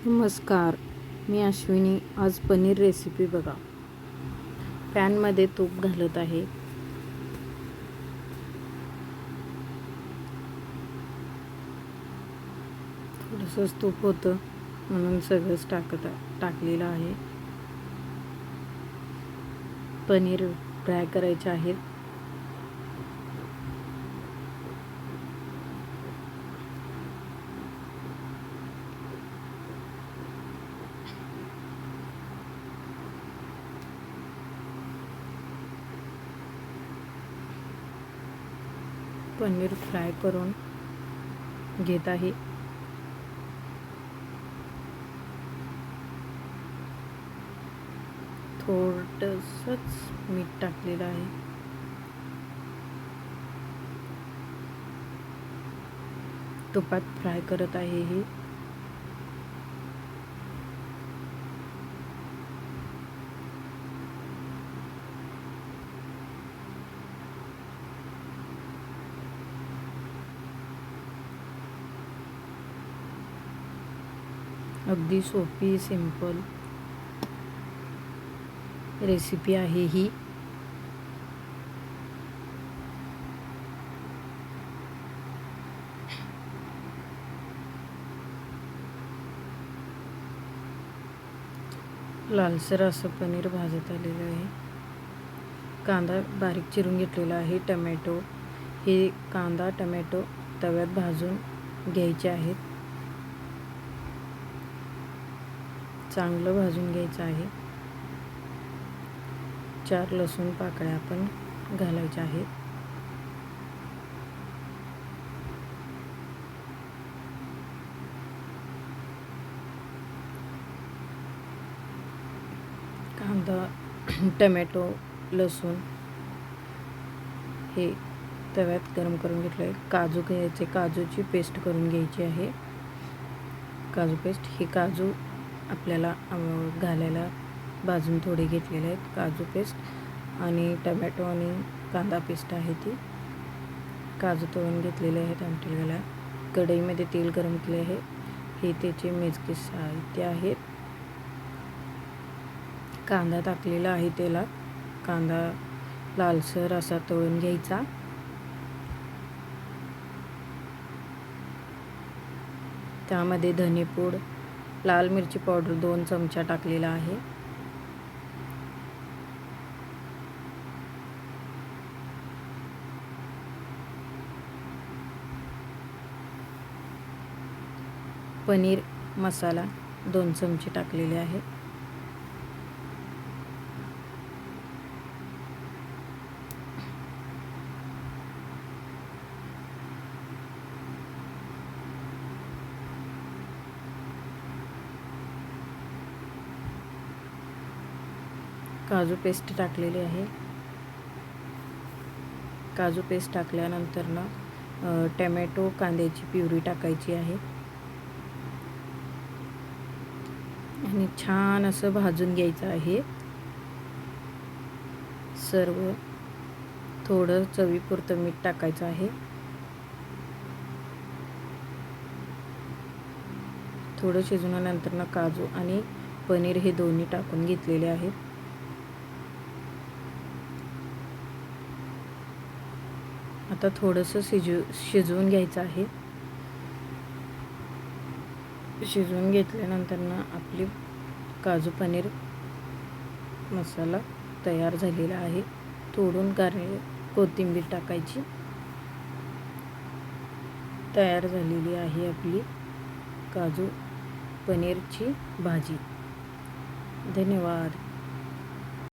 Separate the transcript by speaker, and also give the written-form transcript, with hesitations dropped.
Speaker 1: नमस्कार, मी अश्विनी. आज पनीर रेसिपी बघा. पॅनमध्ये तूप घालत आहे. थोडंसंच तूप होतं म्हणून सगळंच टाकलेलं आहे. पनीर फ्राय करायचे आहेत. पनीर फ्राय करून घेत आहे. थोडंसंच मीठ टाकलेलं आहे. तुपात फ्राय करत आहे हे. अगदी सोपी सिंपल रेसिपी आहे ही. लालसर असं पनीर भाजत आलेलं आहे. कांदा बारीक चिरून घेतलेला आहे. टमॅटो, हे कांदा टमॅटो तव्यात भाजून घ्यायचे आहेत. चांगलं भाजून घ्यायचं आहे. 4 लसूण पाकळ्या आपण घालायच्या आहेत. कांदा टमॅटो लसूण हे तव्यात गरम करून घेतलं आहे. काजू घ्यायचे, काजूची पेस्ट करून घ्यायची आहे. काजू पेस्ट, हे काजू आपल्याला घालायला भाजून थोडे घेतलेले आहेत. काजू पेस्ट आणि टमॅटो आणि कांदा पेस्ट आहे ती. काजू तळून घेतलेले आहेत आमटीला. कढईमध्ये तेल गरम केले आहे. हे त्याचे मेजके साहित्य आहेत. कांदा टाकलेला आहे तेलात. कांदा लालसर असा तळून घ्यायचा. त्यामध्ये धनेपूड, लाल मिरची पावडर 2 चमचा टाकलेला आहे. पनीर मसाला 2 चमचे टाकलेले आहे. काजू पेस्ट टाकलेली आहे. काजू पेस्ट टाकल्यानंतर टमॅटो कांद्याची प्युरी टाकायची आहे आणि छान असं भाजून घ्यायचं आहे सर्व. थोडं चवीपुरतं मीठ टाकायचं आहे. थोडं शिजवल्यानंतर काजू आणि पनीर हे दोन्ही टाकून घेतलेले आहेत. आता थोडंसं शिजवून घ्यायचं आहे. शिजवून घेतल्यानंतर आपली काजू पनीर मसाला तयार झालेला आहे. तोडून कोथिंबीर टाकायची. तयार झालेली आहे आपली काजू पनीरची भाजी. धन्यवाद.